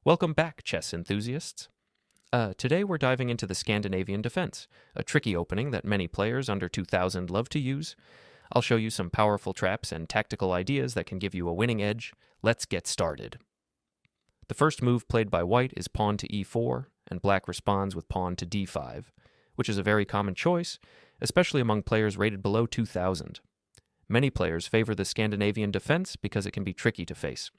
Welcome back, chess enthusiasts. Today we're diving into the Scandinavian Defense, a tricky opening that many players under 2000 love to use. I'll show you some powerful traps and tactical ideas that can give you a winning edge. Let's get started. The first move played by white is pawn to e4, and black responds with pawn to d5, which is a very common choice, especially among players rated below 2000. Many players favor the Scandinavian Defense because it can be tricky to face.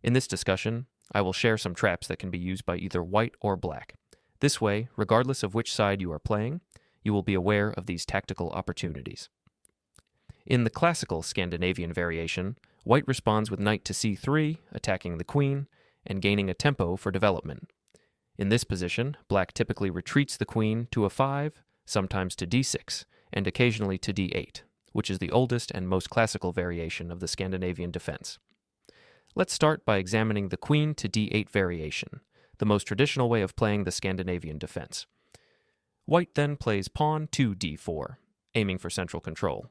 In this discussion, I will share some traps that can be used by either white or black. This way, regardless of which side you are playing, you will be aware of these tactical opportunities. In the classical Scandinavian variation, white responds with knight to c3, attacking the queen, and gaining a tempo for development. In this position, black typically retreats the queen to a5, sometimes to d6, and occasionally to d8, which is the oldest and most classical variation of the Scandinavian defense. Let's start by examining the queen to d8 variation, the most traditional way of playing the Scandinavian defense. White then plays pawn to d4, aiming for central control.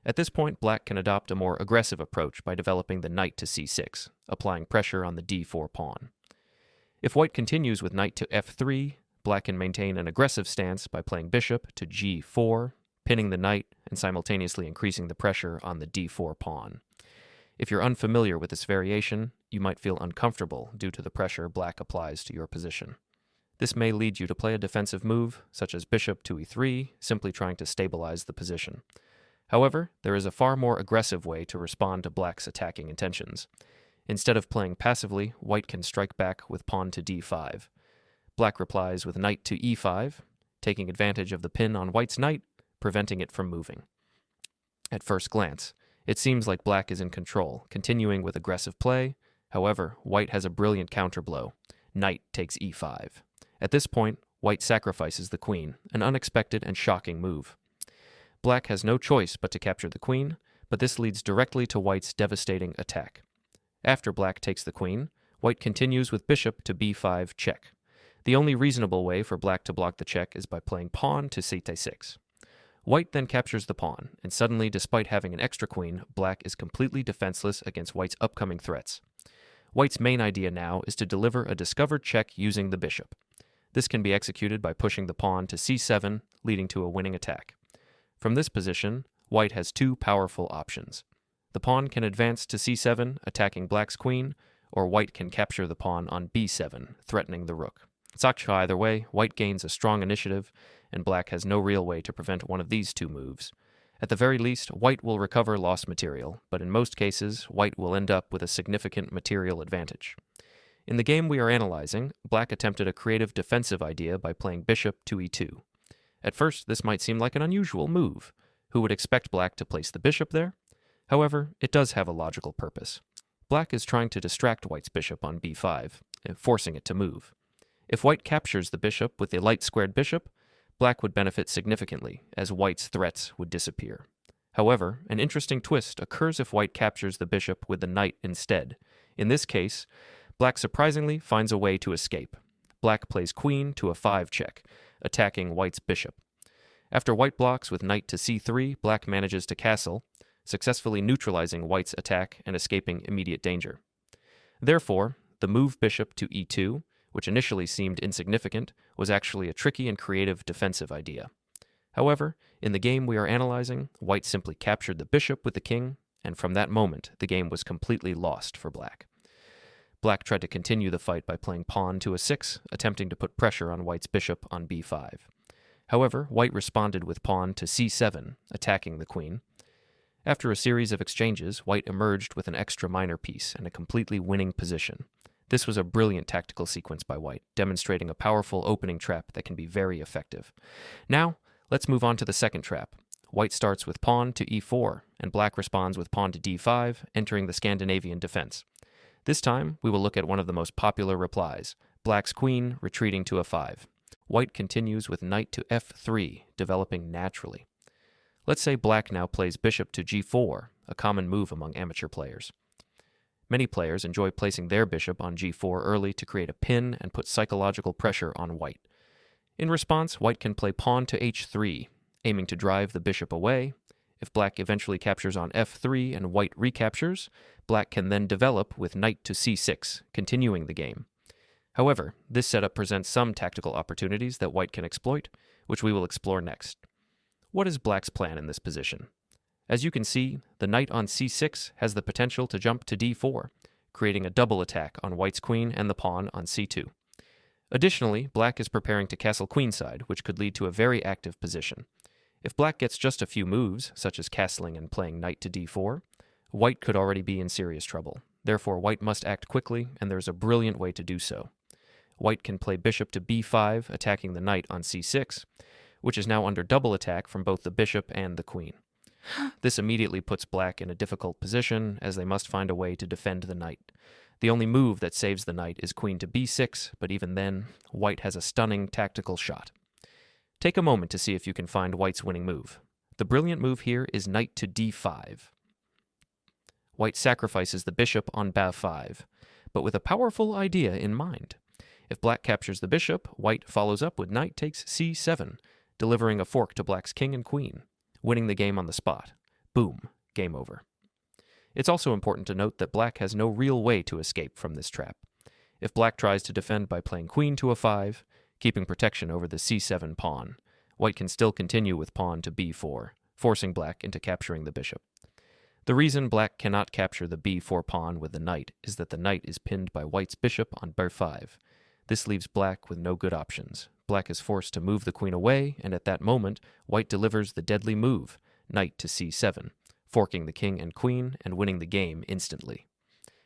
At this point, black can adopt a more aggressive approach by developing the knight to c6, applying pressure on the d4 pawn. If white continues with knight to f3, black can maintain an aggressive stance by playing bishop to g4, pinning the knight and simultaneously increasing the pressure on the d4 pawn. If you're unfamiliar with this variation, you might feel uncomfortable due to the pressure black applies to your position. This may lead you to play a defensive move, such as bishop to e3, simply trying to stabilize the position. However, there is a far more aggressive way to respond to black's attacking intentions. Instead of playing passively, white can strike back with pawn to d5. Black replies with knight to e5, taking advantage of the pin on white's knight, preventing it from moving. At first glance, it seems like black is in control, continuing with aggressive play. However, white has a brilliant counterblow. Knight takes e5. At this point, white sacrifices the queen, an unexpected and shocking move. Black has no choice but to capture the queen, but this leads directly to white's devastating attack. After black takes the queen, white continues with bishop to b5 check. The only reasonable way for black to block the check is by playing pawn to c6. White then captures the pawn, and suddenly, despite having an extra queen, black is completely defenseless against white's upcoming threats. White's main idea now is to deliver a discovered check using the bishop. This can be executed by pushing the pawn to c7, leading to a winning attack. From this position, white has two powerful options. The pawn can advance to c7, attacking black's queen, or white can capture the pawn on b7, threatening the rook. Either way, white gains a strong initiative, and black has no real way to prevent one of these two moves. At the very least, white will recover lost material, but in most cases, white will end up with a significant material advantage. In the game we are analyzing, black attempted a creative defensive idea by playing bishop to e2. At first, this might seem like an unusual move. Who would expect black to place the bishop there? However, it does have a logical purpose. Black is trying to distract white's bishop on b5, forcing it to move. If white captures the bishop with the light-squared bishop, black would benefit significantly, as white's threats would disappear. However, an interesting twist occurs if white captures the bishop with the knight instead. In this case, black surprisingly finds a way to escape. Black plays queen to a 5 check, attacking white's bishop. After white blocks with knight to c3, black manages to castle, successfully neutralizing white's attack and escaping immediate danger. Therefore, the move bishop to e2, which initially seemed insignificant, was actually a tricky and creative defensive idea. However, in the game we are analyzing, white simply captured the bishop with the king, and from that moment, the game was completely lost for black. Black tried to continue the fight by playing pawn to a6, attempting to put pressure on white's bishop on b5. However, white responded with pawn to c7, attacking the queen. After a series of exchanges, white emerged with an extra minor piece and a completely winning position. This was a brilliant tactical sequence by white, demonstrating a powerful opening trap that can be very effective. Now, let's move on to the second trap. White starts with pawn to e4, and black responds with pawn to d5, entering the Scandinavian defense. This time, we will look at one of the most popular replies, black's queen retreating to a5. White continues with knight to f3, developing naturally. Let's say black now plays bishop to g4, a common move among amateur players. Many players enjoy placing their bishop on g4 early to create a pin and put psychological pressure on white. In response, white can play pawn to h3, aiming to drive the bishop away. If black eventually captures on f3 and white recaptures, black can then develop with knight to c6, continuing the game. However, this setup presents some tactical opportunities that white can exploit, which we will explore next. What is black's plan in this position? As you can see, the knight on c6 has the potential to jump to d4, creating a double attack on white's queen and the pawn on c2. Additionally, black is preparing to castle queenside, which could lead to a very active position. If black gets just a few moves, such as castling and playing knight to d4, white could already be in serious trouble. Therefore, white must act quickly, and there's a brilliant way to do so. White can play bishop to b5, attacking the knight on c6, which is now under double attack from both the bishop and the queen. This immediately puts black in a difficult position, as they must find a way to defend the knight. The only move that saves the knight is queen to b6, but even then, white has a stunning tactical shot. Take a moment to see if you can find white's winning move. The brilliant move here is knight to d5. White sacrifices the bishop on ba5, but with a powerful idea in mind. If black captures the bishop, white follows up with knight takes c7, delivering a fork to black's king and queen, winning the game on the spot. Boom, game over. It's also important to note that black has no real way to escape from this trap. If black tries to defend by playing queen to a5, keeping protection over the c7 pawn, white can still continue with pawn to b4, forcing black into capturing the bishop. The reason black cannot capture the b4 pawn with the knight is that the knight is pinned by white's bishop on b5. This leaves black with no good options. Black is forced to move the queen away, and at that moment, white delivers the deadly move, knight to c7, forking the king and queen and winning the game instantly.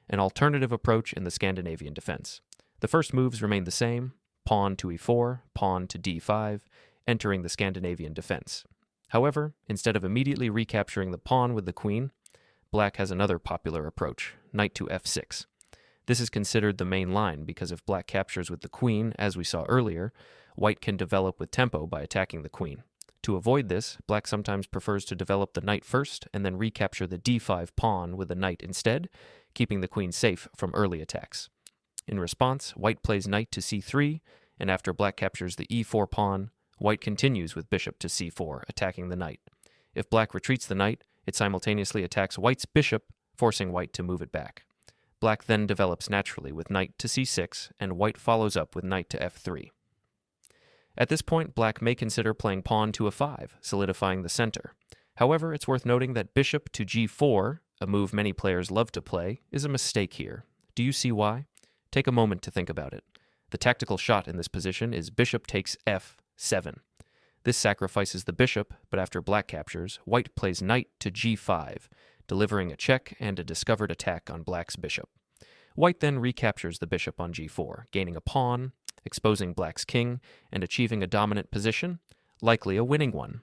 An alternative approach in the Scandinavian defense. The first moves remain the same, pawn to e4, pawn to d5, entering the Scandinavian defense. However, instead of immediately recapturing the pawn with the queen, black has another popular approach, knight to f6. This is considered the main line because if black captures with the queen, as we saw earlier, white can develop with tempo by attacking the queen. To avoid this, black sometimes prefers to develop the knight first and then recapture the d5 pawn with the knight instead, keeping the queen safe from early attacks. In response, white plays knight to c3, and after black captures the e4 pawn, white continues with bishop to c4, attacking the knight. If black retreats the knight, it simultaneously attacks white's bishop, forcing white to move it back. Black then develops naturally with knight to c6, and white follows up with knight to f3. At this point, black may consider playing pawn to a5, solidifying the center. However, it's worth noting that bishop to g4, a move many players love to play, is a mistake here. Do you see why? Take a moment to think about it. The tactical shot in this position is bishop takes f7. This sacrifices the bishop, but after black captures, white plays knight to g5, delivering a check and a discovered attack on black's bishop. White then recaptures the bishop on g4, gaining a pawn, exposing black's king, and achieving a dominant position, likely a winning one.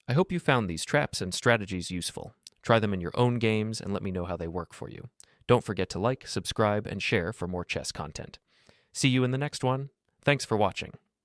I hope you found these traps and strategies useful. Try them in your own games and let me know how they work for you. Don't forget to like, subscribe, and share for more chess content. See you in the next one. Thanks for watching.